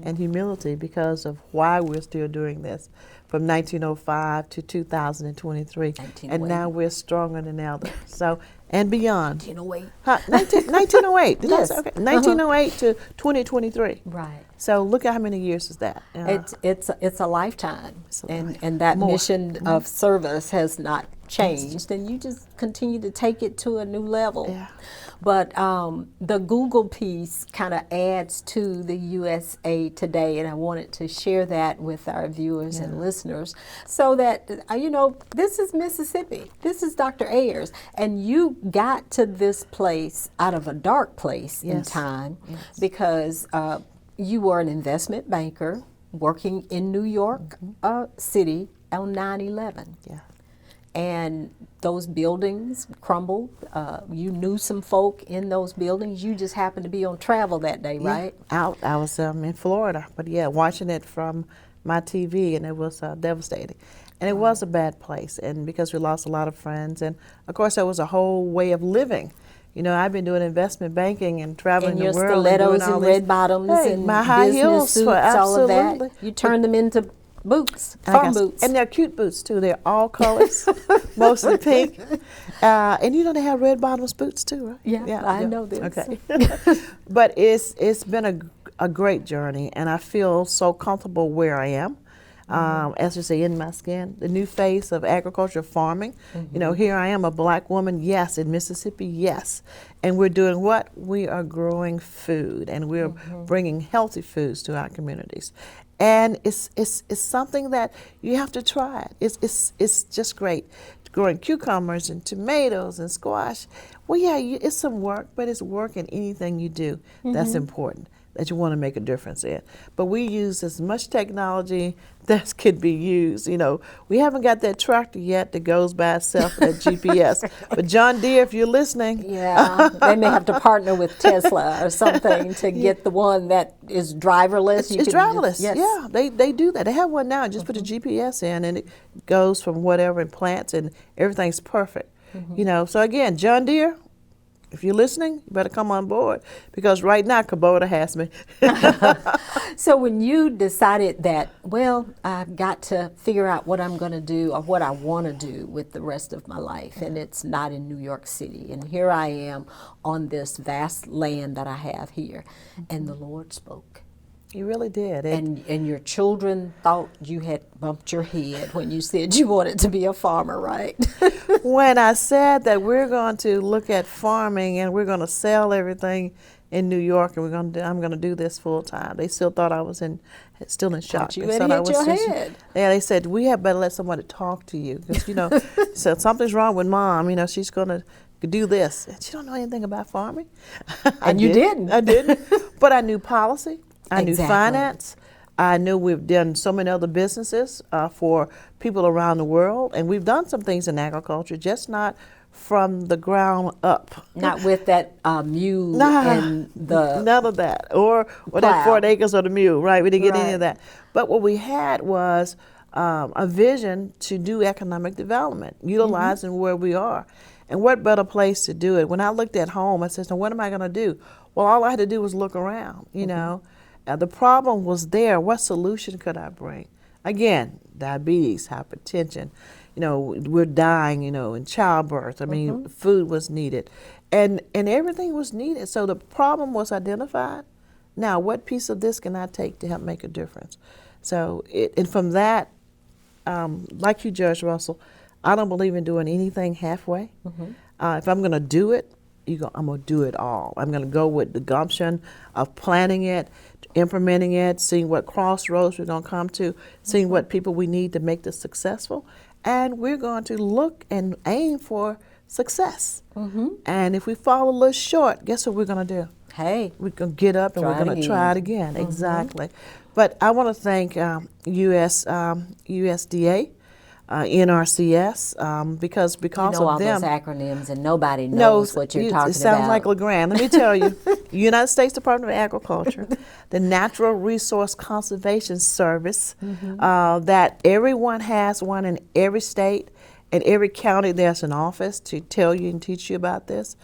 And humility, because of why we're still doing this from 1905 to 2023. And now we're stronger than ever. So, and beyond. 1908. 1908. Did Yes. I say? Okay. 1908 to 2023. Right. So look at how many years is that? It's a lifetime, lifetime. and that mission of service has not changed, and you just continue to take it to a new level. Yeah. But the Google piece kind of adds to the USA Today, and I wanted to share that with our viewers and listeners, so that you know, this is Mississippi. This is Dr. Ayers, and you got to this place out of a dark place in time, because you were an investment banker working in New York City on 9/11. Yeah. and those buildings crumbled. You knew some folk in those buildings. You just happened to be on travel that day, right? I was in Florida, but yeah, watching it from my TV, and it was devastating. And it was a bad place, and because we lost a lot of friends, and of course there was a whole way of living. You know, I've been doing investment banking and traveling and the world. Stilettos and red bottoms and my high business heels, suits, all of that. You turned them into boots, farm boots. And they're cute boots too. They're all colors, mostly pink. And you know they have red bottoms boots too, right? Yeah, I know this. Okay. But it's been a great journey, and I feel so comfortable where I am. As you say, in my skin, the new face of agriculture, farming. You know, here I am, a black woman, yes, in Mississippi, yes. And we're doing what? We are growing food, and we're bringing healthy foods to our communities. And it's something that you have to try it. It's just great. Growing cucumbers and tomatoes and squash. Well, yeah, it's some work, but it's work in anything you do that's important, that you want to make a difference in. But we use as much technology that could be used. You know, we haven't got that tractor yet that goes by itself, that GPS. But John Deere, if you're listening. Yeah, they may have to partner with Tesla or something to get the one that is driverless. It's driverless, yes. yeah, they do that. They have one now, just put a GPS in and it goes from whatever and plants and everything's perfect. You know, so again, John Deere, if you're listening, you better come on board, because right now Kubota has me. So when you decided that, well, I've got to figure out what I'm going to do or what I want to do with the rest of my life, and it's not in New York City, and here I am on this vast land that I have here, and the Lord spoke. You really did. And your children thought you had bumped your head when you said you wanted to be a farmer, right? When I said that we're going to look at farming and we're going to sell everything in New York and I'm going to do this full time, they still thought I was still in shock. You had hit your head. Yeah, they said we had better let somebody talk to you, because you know, so something's wrong with Mom. You know, she's going to do this, and she don't know anything about farming. And you didn't. I didn't, but I knew policy. I knew Exactly. finance. I knew we've done so many other businesses for people around the world, and we've done some things in agriculture, just not from the ground up. Not with that mule and the none of that, or that 4 acres of the mule, right? We didn't get any of that. But what we had was a vision to do economic development, utilizing where we are. And what better place to do it? When I looked at home, I said, "Now what am I going to do?" Well, all I had to do was look around, you know. The problem was there. What solution could I bring? Again, diabetes, hypertension. You know, we're dying, you know, in childbirth. I mean, food was needed. And everything was needed. So the problem was identified. Now, what piece of this can I take to help make a difference? So, and from that, like you, Judge Russell, I don't believe in doing anything halfway. If I'm going to do it, I'm going to do it all. I'm going to go with the gumption of planning it, implementing it, seeing what crossroads we're going to come to, seeing what people we need to make this successful. And we're going to look and aim for success. And if we fall a little short, guess what we're going to do? Hey, We're going to get up and we're going to try it again. Exactly. But I want to thank USDA, NRCS, because you know of all them. those acronyms and nobody knows what you're talking It sounds about. like LeGrand. Let me tell you, United States Department of Agriculture, the Natural Resource Conservation Service, that everyone has one in every state. In every county, there's an office to tell you and teach you about this.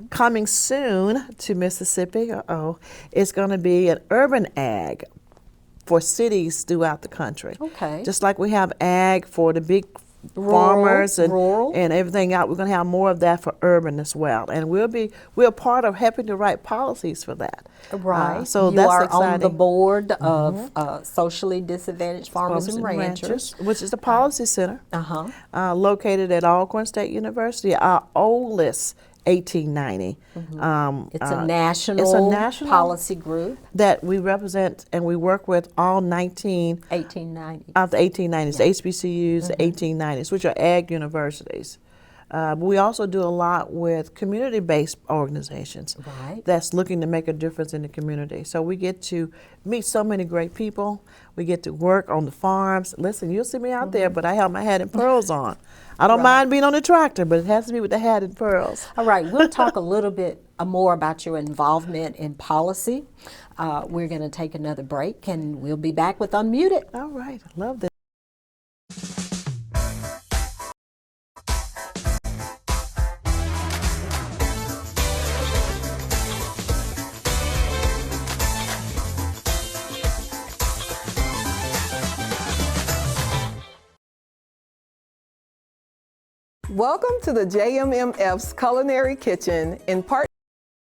Coming soon to Mississippi, it's going to be an urban ag for cities throughout the country. Okay. Just like we have ag for the big farmers and everything out, we're going to have more of that for urban as well. And we're part of helping to write policies for that. Right. So you that's are exciting. on the board of socially disadvantaged farmers and ranchers. Which is the policy center, located at Alcorn State University, our oldest 1890. It's a national policy group. That we represent, and we work with all 1890. of the 1890s, the HBCUs, the 1890s, which are ag universities. But we also do a lot with community-based organizations Right. that's looking to make a difference in the community. So we get to meet so many great people. We get to work on the farms. Listen, you'll see me out there, but I have my hat and pearls on. I don't mind being on the tractor, but it has to be with the hat and pearls. All right, we'll talk a little bit more about your involvement in policy. We're going to take another break, and we'll be back with Unmuted. All right, I love this. Welcome to the JMMF's Culinary Kitchen in partnership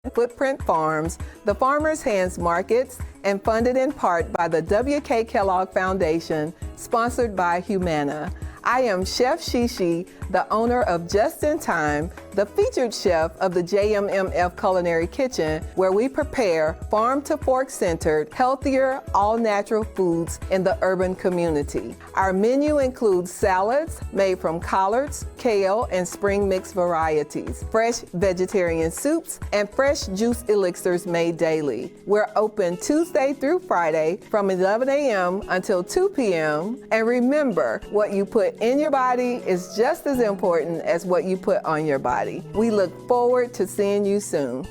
with Footprint Farms, the Farmers' Hands Markets, and funded in part by the W.K. Kellogg Foundation, sponsored by Humana. I am Chef Shishi, the owner of Just in Time, the featured chef of the JMMF Culinary Kitchen, where we prepare farm-to-fork centered, healthier, all-natural foods in the urban community. Our menu includes salads made from collards, kale, and spring mix varieties, fresh vegetarian soups, and fresh juice elixirs made daily. We're open Tuesday through Friday from 11 a.m. until 2 p.m. And remember, what you put in your body is just as important as what you put on your body. We look forward to seeing you soon.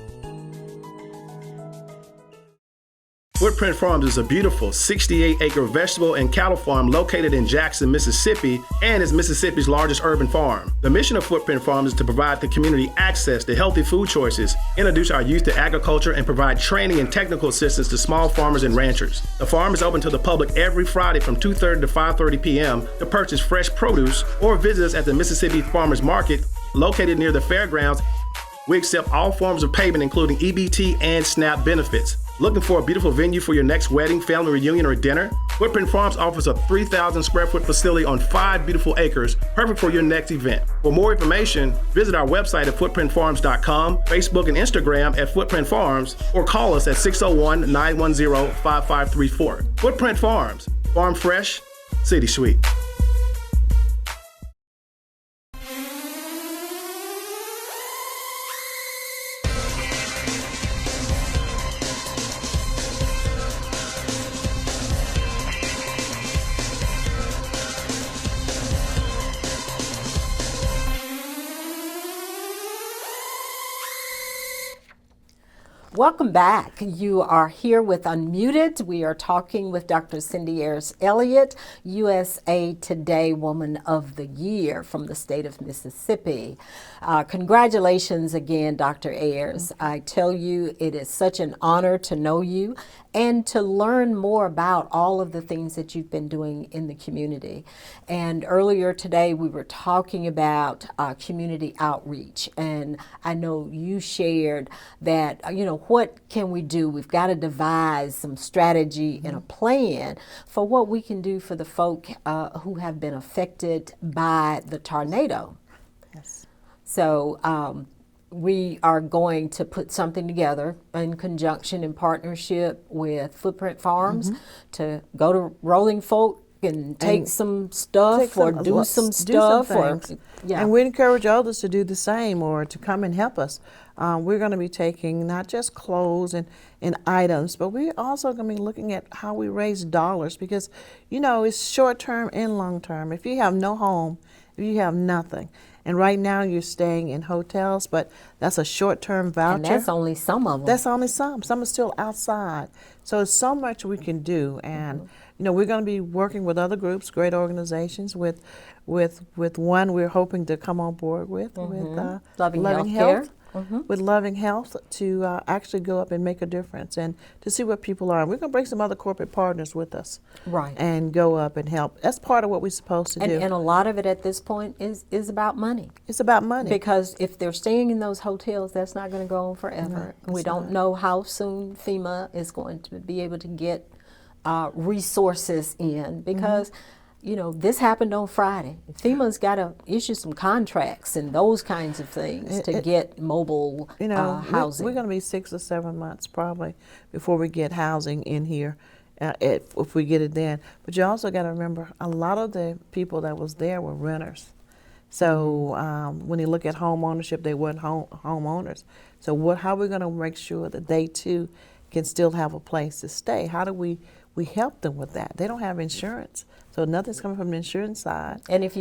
Footprint Farms is a beautiful 68-acre vegetable and cattle farm located in Jackson, Mississippi, and is Mississippi's largest urban farm. The mission of Footprint Farms is to provide the community access to healthy food choices, introduce our youth to agriculture, and provide training and technical assistance to small farmers and ranchers. The farm is open to the public every Friday from 2:30 to 5:30 p.m. to purchase fresh produce or visit us at the Mississippi Farmers Market located near the fairgrounds. We accept all forms of payment, including EBT and SNAP benefits. Looking for a beautiful venue for your next wedding, family reunion, or dinner? Footprint Farms offers a 3,000 square foot facility on 5 beautiful acres, perfect for your next event. For more information, visit our website at footprintfarms.com, Facebook and Instagram at Footprint Farms, or call us at 601-910-5534. Footprint Farms, farm fresh, city sweet. Welcome back. You are here with Unmuted. We are talking with Dr. Cindy Ayers Elliott, USA Today Woman of the Year from the state of Mississippi. Congratulations again, Dr. Ayers. I tell you, it is such an honor to know you and to learn more about all of the things that you've been doing in the community. And earlier today, we were talking about community outreach. And I know you shared that, what can we do? We've got to devise some strategy and a plan for what we can do for the folk who have been affected by the tornado. Yes. So we are going to put something together in conjunction, in partnership with Footprint Farms to go to Rolling Fork and take some stuff or do some stuff. And we encourage others to do the same or to come and help us. We're going to be taking not just clothes and items, but we're also going to be looking at how we raise dollars because, it's short term and long term. If you have no home, if you have nothing, and right now you're staying in hotels, but that's a short-term voucher. And that's only some of them. That's only some. Some are still outside. So there's so much we can do. And, we're going to be working with other groups, great organizations. With one we're hoping to come on board with Loving Health. With Loving Health to actually go up and make a difference and to see what people are. And we're going to bring some other corporate partners with us. Right. And go up and help. That's part of what we're supposed to do. And a lot of it at this point is about money. It's about money. Because if they're staying in those hotels, that's not going to go on forever. No, we don't know how soon FEMA is going to be able to get resources in because this happened on Friday. FEMA's got to issue some contracts and those kinds of things to get mobile housing. We're going to be 6 or 7 months probably before we get housing in here, if we get it then. But you also got to remember, a lot of the people that was there were renters. So when you look at home ownership, they weren't homeowners. So how are we going to make sure that they too can still have a place to stay? How do we help them with that? They don't have insurance, so nothing's coming from the insurance side. And if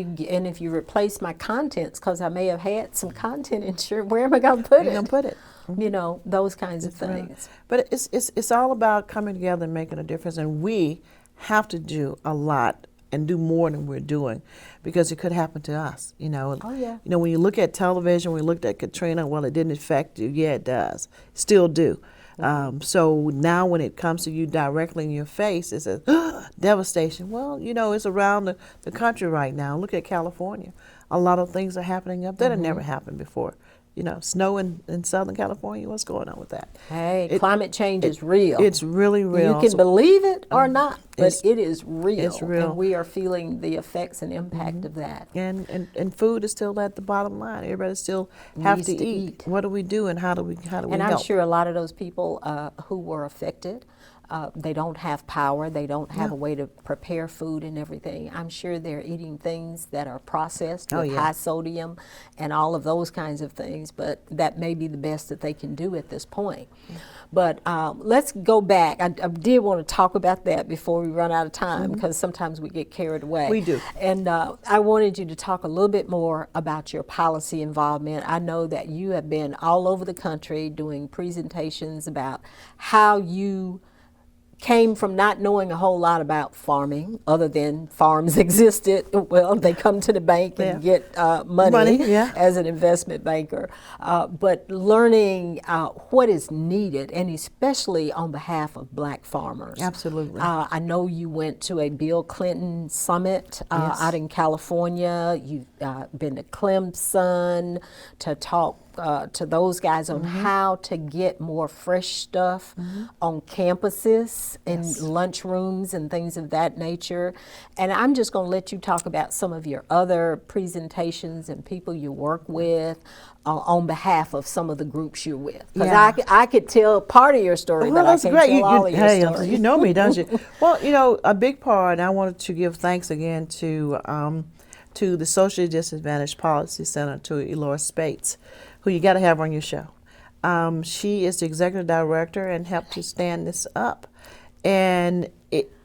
you replace my contents, because I may have had some content insurance, where am I going to put it? You're going to put it. You know, those kinds of Really. things. But it's all about coming together and making a difference, and we have to do a lot and do more than we're doing, because it could happen to us. You know. Oh, yeah. You know, when you look at television, we looked at Katrina. Well, it didn't affect you. Yeah, it does. Still do. So now when it comes to you directly in your face, it's a devastation. Well, you know, it's around the country right now. Look at California. A lot of things are happening up there that never happened before. You know, snow in Southern California, what's going on with that? Hey, climate change is real. It's really real. You can believe it or not, but it is real. It's real. And we are feeling the effects and impact of that. And food is still at the bottom line. Everybody still have Needs to to eat. eat. What do we do, and how do we And I'm help? sure a lot of those people who were affected, they don't have power, they don't have a way to prepare food and everything. I'm sure they're eating things that are processed with high sodium and all of those kinds of things, but that may be the best that they can do at this point. But let's go back. I did want to talk about that before we run out of time, because sometimes we get carried away. We do. And I wanted you to talk a little bit more about your policy involvement. I know that you have been all over the country doing presentations about how you came from not knowing a whole lot about farming, other than farms existed. Well, they come to the bank and get money as an investment banker. But learning what is needed, and especially on behalf of black farmers. Absolutely. I know you went to a Bill Clinton summit out in California. You've been to Clemson to talk to those guys on how to get more fresh stuff on campuses and lunchrooms and things of that nature. And I'm just going to let you talk about some of your other presentations and people you work with on behalf of some of the groups you're with. Because I could tell part of your story, Well, but I that's can't great. tell all of your Hey, story. you know me, don't you? Well, you know, a big part, I wanted to give thanks again to the Socially Disadvantaged Policy Center, to Elora Spates, who you got to have on your show. She is the executive director and helped to stand this up. And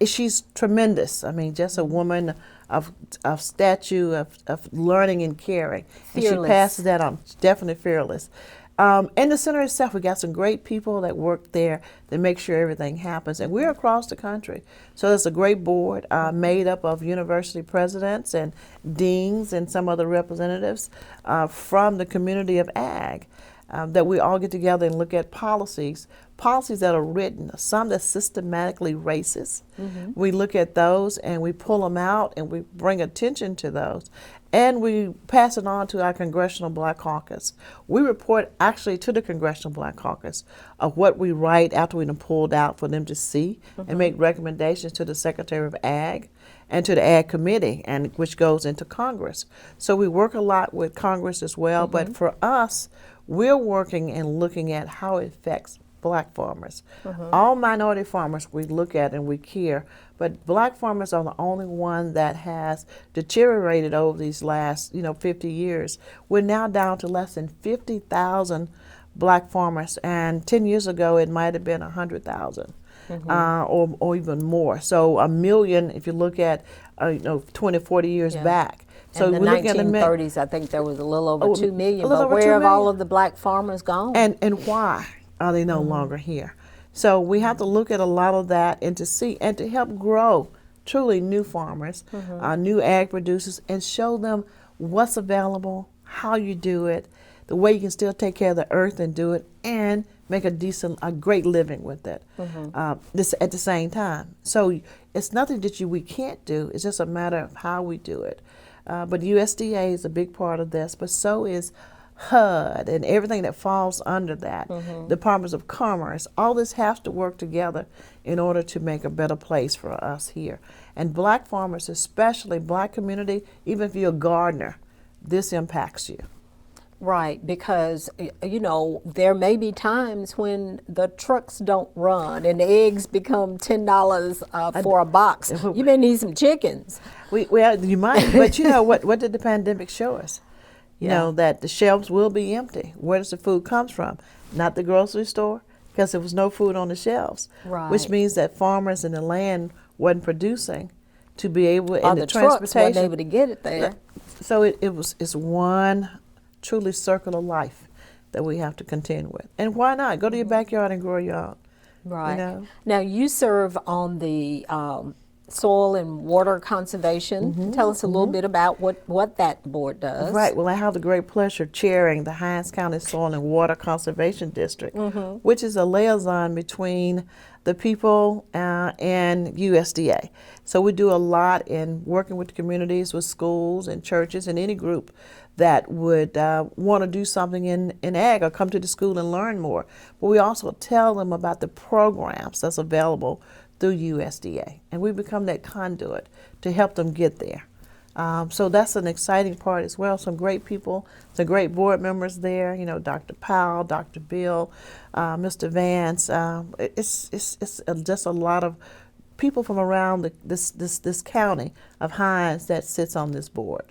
she's tremendous. I mean, just a woman of stature, of learning and caring. And she Fearless. passes that on. She's definitely fearless. And the center itself, we got some great people that work there that make sure everything happens. And we're across the country. So there's a great board made up of university presidents and deans and some other representatives from the community of ag, that we all get together and look at policies that are written, some that's systematically racist. We look at those and we pull them out and we bring attention to those. And we pass it on to our Congressional Black Caucus. We report actually to the Congressional Black Caucus of what we write after we've pulled out for them to see, and make recommendations to the Secretary of Ag and to the Ag Committee, and which goes into Congress. So we work a lot with Congress as well, but for us, we're working and looking at how it affects black farmers. All minority farmers we look at and we care, but black farmers are the only one that has deteriorated over these last 50 years. We're now down to less than 50,000 black farmers, and 10 years ago it might have been 100,000 or even more. So a million if you look at 20, 40 years back. So in the we're looking at 1930s, I think there was a little over 2 million, a little but over where 2 have all million. of the black farmers gone? And why are they no longer here? So we have to look at a lot of that and to see and to help grow truly new farmers, new ag producers, and show them what's available, how you do it, the way you can still take care of the earth and do it, and make a great living with it. This at the same time. So it's nothing that we can't do. It's just a matter of how we do it. But USDA is a big part of this, but so is HUD and everything that falls under that, Departments of Commerce. All this has to work together in order to make a better place for us here. And black farmers, especially black community, even if you're a gardener, this impacts you. Right, because you know there may be times when the trucks don't run and the eggs become $10 for a box. You may need some chickens. Well, you might, but you know what did the pandemic show us? You know that the shelves will be empty. Where does the food comes from? Not the grocery store, because there was no food on the shelves. Right. Which means that farmers in the land wasn't producing to be able, Or in the the trucks transportation. wasn't able to get it there. So it's one truly circle of life that we have to contend with. And why not? Go to your backyard and grow your own. Right. You know? Now you serve on the soil and water conservation. Tell us a little bit about what that board does. Right. Well, I have the great pleasure of chairing the Hinds County Soil and Water Conservation District, which is a liaison between the people and USDA. So we do a lot in working with communities, with schools and churches and any group that would want to do something in ag or come to the school and learn more. But we also tell them about the programs that's available through USDA, and we become that conduit to help them get there. So that's an exciting part as well. Some great people, some great board members there. You know, Dr. Powell, Dr. Bill, Mr. Vance. It's just a lot of people from around this county of Hinds that sits on this board.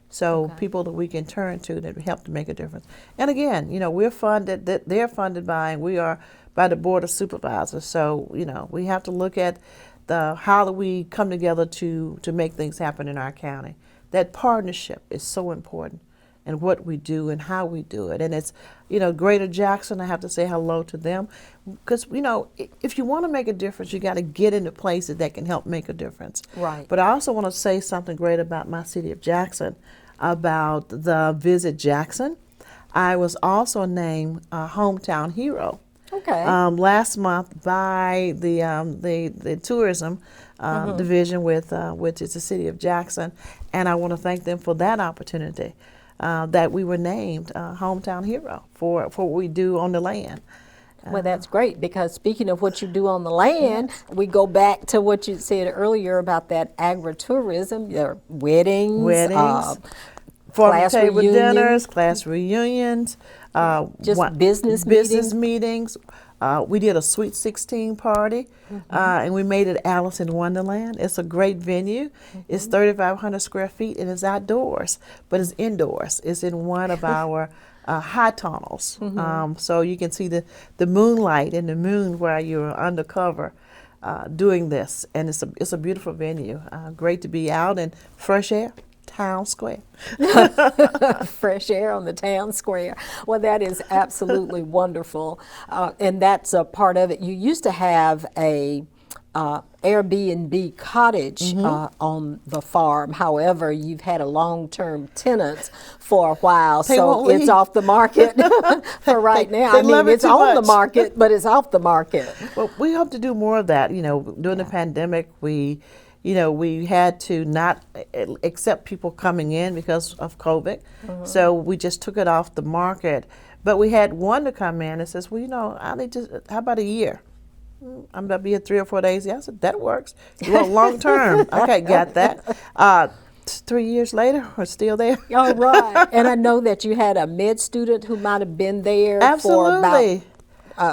So people that we can turn to that help to make a difference. And again, you know, we're funded, that they're funded by, and we are by the Board of Supervisors. So, you know, we have to look at how do we come together to make things happen in our county. That partnership is so important in what we do and how we do it. And it's, you know, Greater Jackson, I have to say hello to them, because, you know, if you want to make a difference, you got to get into places that can help make a difference. Right. But I also want to say something great about my city of Jackson, about the Visit Jackson. I was also named a hometown hero. Okay. Last month by the tourism division with which is the city of Jackson, and I want to thank them for that opportunity that we were named hometown hero for what we do on the land. Well, that's great, because speaking of what you do on the land, we go back to what you said earlier about that agritourism, your weddings, farm class table reunions. dinners, class reunions, Just business meetings. We did a Sweet 16 party, and we made it Alice in Wonderland. It's a great venue. It's 3,500 square feet, and it's outdoors, but it's indoors. It's in one of our high tunnels, so you can see the moonlight and the moon while you're undercover doing this, and it's a beautiful venue. Great to be out in fresh air. Town Square. Fresh air on the town square. Well, that is absolutely wonderful. And that's a part of it. You used to have a Airbnb cottage on the farm. However, you've had a long-term tenant for a while, so it's off the market for right now. I mean, it's on the market, but it's off the market. Well, we hope to do more of that. You know, during the pandemic, we had to not accept people coming in because of COVID. So we just took it off the market. But we had one to come in and says, well, you know, how about a year? I'm going to be here 3 or 4 days. Yeah, I said, that works. You want long term? Okay, got that. 3 years later, we're still there. Oh, right. And I know that you had a med student who might have been there Absolutely.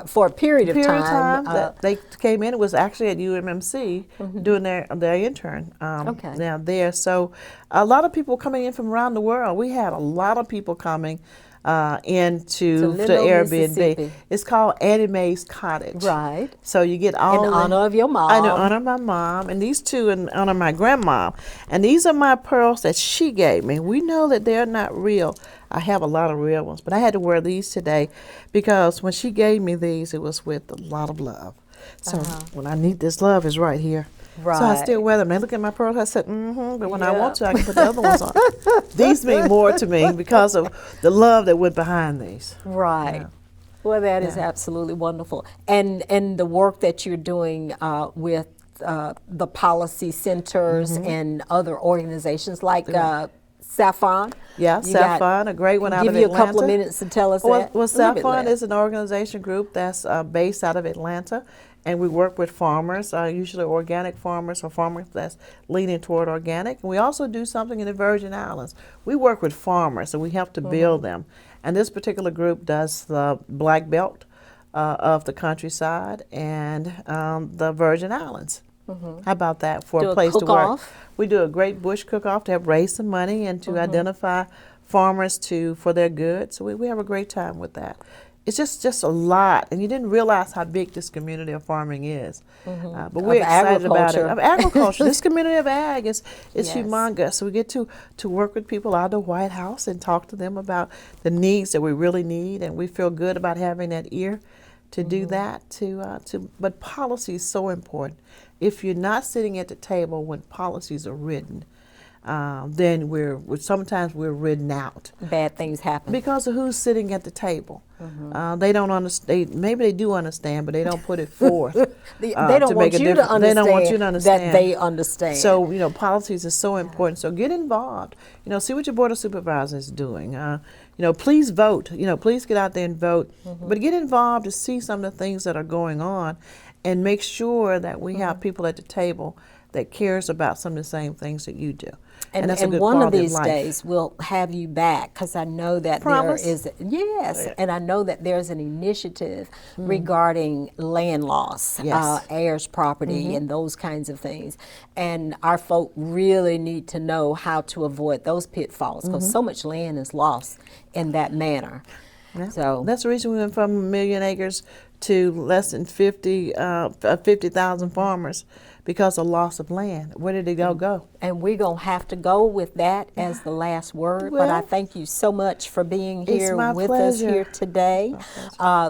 For a period of time. That they came in. It was actually at UMMC doing their intern now there. So a lot of people coming in from around the world. We had a lot of people coming into the Airbnb. It's called Annie Mae's Cottage. Right. So you get all in honor of your mom. In honor of my mom, and these two in honor of my grandma. And these are my pearls that she gave me. We know that they're not real. I have a lot of real ones, but I had to wear these today because when she gave me these, it was with a lot of love. So when I need this love, is right here. Right. So I still wear them. They look at my pearls, I said, but when I want to, I can put the other ones on. These mean more to me because of the love that went behind these. Right. Yeah. Well, that is absolutely wonderful. And the work that you're doing with the policy centers and other organizations like Saffron. Yeah, Saffron, a great one out of Atlanta. Give you a couple of minutes to tell us that. Well, Saffron is an organization group that's based out of Atlanta, and we work with farmers, usually organic farmers or farmers that's leaning toward organic. And we also do something in the Virgin Islands. We work with farmers, and we help to build them. And this particular group does the Black Belt of the countryside and the Virgin Islands. How about that for Do a a place to work? cook-off? We do a great bush cook-off to help raise some money and to identify farmers for their goods. So we have a great time with that. It's just a lot, and you didn't realize how big this community of farming is. But we're excited about it. Of agriculture. This community of ag is Yes. humongous. So we get to work with people out of the White House and talk to them about the needs that we really need, and we feel good about having that ear to do that. But policy is so important. If you're not sitting at the table when policies are written, then sometimes we're written out. Bad things happen. Because of who's sitting at the table. They don't understand. Maybe they do understand, but they don't put it forth. They don't want you to understand. They don't want you to understand that they understand. So policies are so important. So get involved. See what your board of supervisors is doing. Please vote. Please get out there and vote. But get involved to see some of the things that are going on, and make sure that we have people at the table that cares about some of the same things that you do. And that's a good one of quality these life. days we'll have you back, because I know that Promise? there is, yes, and I know that there's an initiative regarding land loss, Yes. heirs property, and those kinds of things. And our folk really need to know how to avoid those pitfalls, because so much land is lost in that manner. Yeah. So that's the reason we went from 1 million acres to less than 50,000 farmers, because of loss of land. Where did it all go? And we're going to have to go with that as the last word. But I thank you so much for being here with us here today,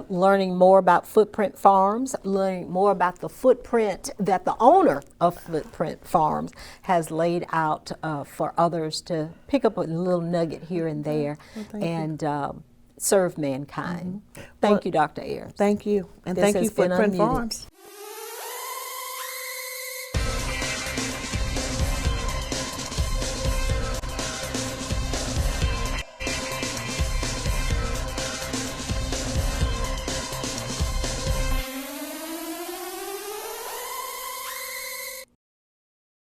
learning more about Footprint Farms, learning more about the footprint that the owner of Footprint Farms has laid out for others to pick up a little nugget here and there and serve mankind. Thank you, Dr. Ayers. Thank you. And This thank you, has been Footprint Unmuted. Farms.